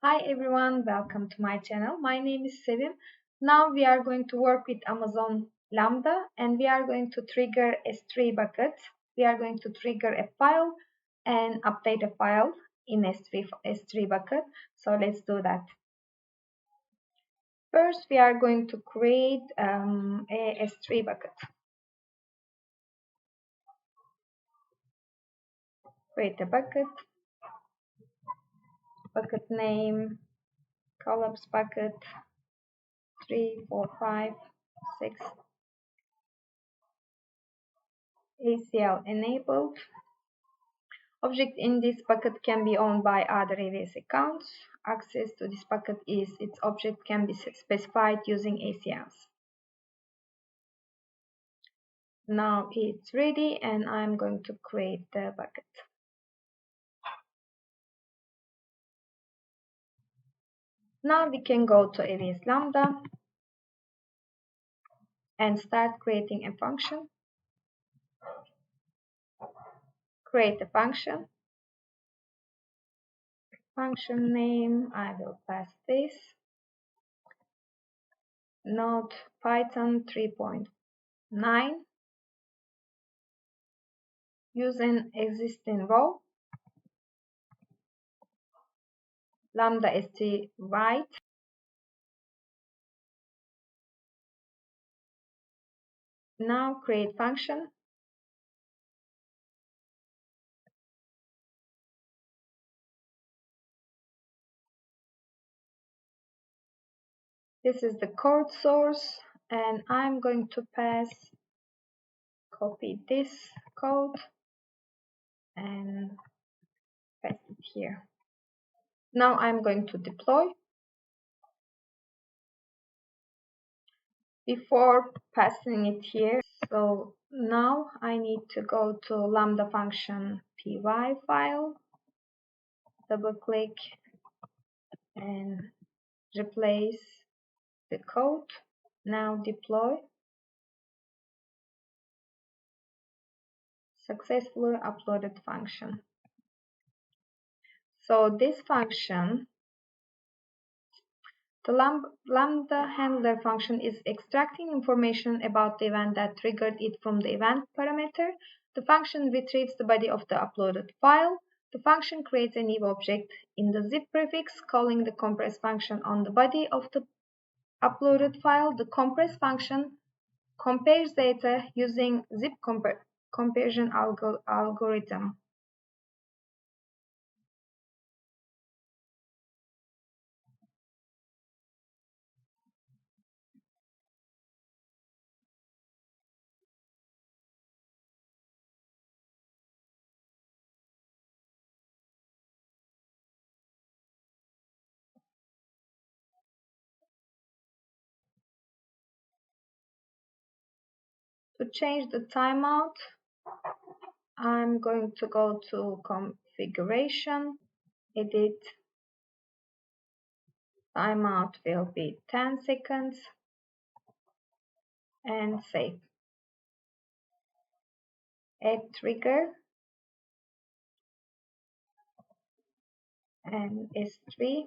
Hi everyone, welcome to my channel. My name is Sevims. Now we are going to work with Amazon Lambda and we are going to trigger S3 bucket. We are going to trigger a file and update a file in S3 bucket. So let's do that. First, we are going to create a S3 bucket. Create a bucket name, collapse bucket 3, 4, 5, 6. ACL enabled. Object in this bucket can be owned by other AWS accounts. Access to this bucket is its object can be specified using ACLs. Now it's ready and I'm going to create the bucket. Now we can go to AWS Lambda and start creating a function. Create a function. Function name, I will pass this. Node Python 3.9. Use an existing row. Lambda st write. Now create function. This is the code source and I'm going to copy this code and paste it here. Now I'm going to deploy. Before passing it here, so now I need to go to Lambda function py file, double click and replace the code. Now deploy. Successfully uploaded function. So this function, the Lambda handler function, is extracting information about the event that triggered it from the event parameter. The function retrieves the body of the uploaded file. The function creates a new object in the zip prefix, calling the compress function on the body of the uploaded file. The compress function compares data using zip comparison algorithm. To change the timeout, I'm going to go to configuration, edit, timeout will be 10 seconds and save. Add trigger and S3.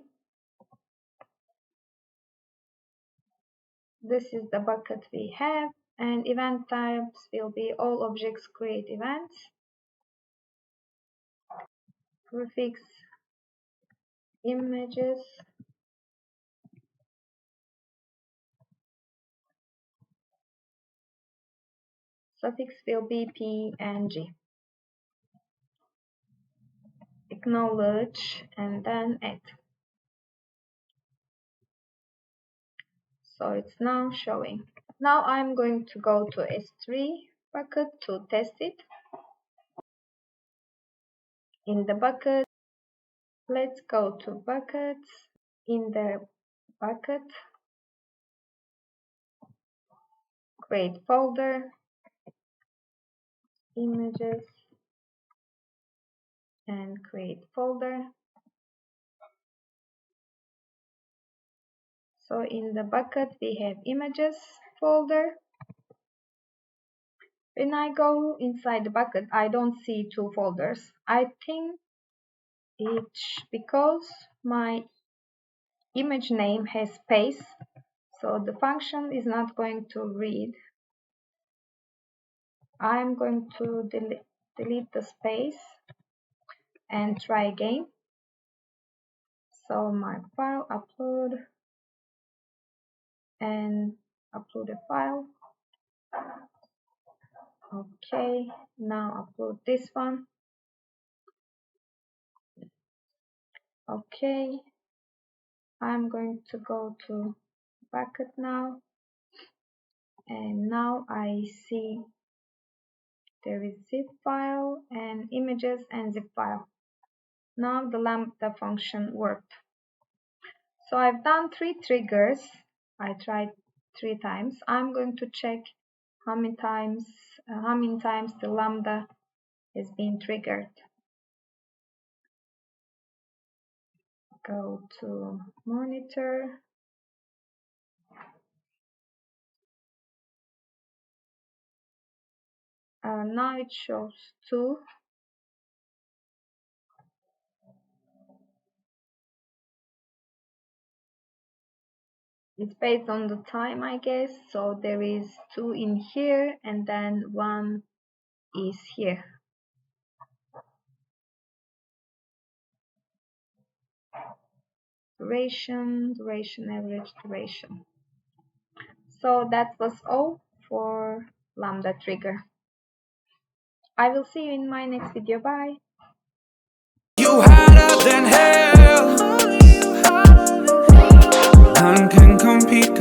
This is the bucket we have, and event types will be all objects create events. Prefix images. Suffix will be png. Acknowledge and then add. So it's now showing. Now I'm going to go to S3 bucket to test it. In the bucket, let's go to buckets. In the bucket, create folder, images, and create folder. So in the bucket, we have images folder. When I go inside the bucket, I don't see two folders. I think it's because my image name has space, so the function is not going to read. I'm going to delete the space and try again. So my file upload and upload a file. Okay, now upload this one. Okay, I'm going to go to bucket now, and now I see there is zip file and images and zip file. Now the Lambda function worked. So I've done 3 triggers. I tried 3 times. I'm going to check how many times the Lambda has been triggered. Go to monitor. Now it shows 2. It's based on the time, I guess. So there is 2 in here and then 1 is here. Duration, average duration. So that was all for Lambda trigger. I will see you in my next video. Bye. You harder than hell. None can compete.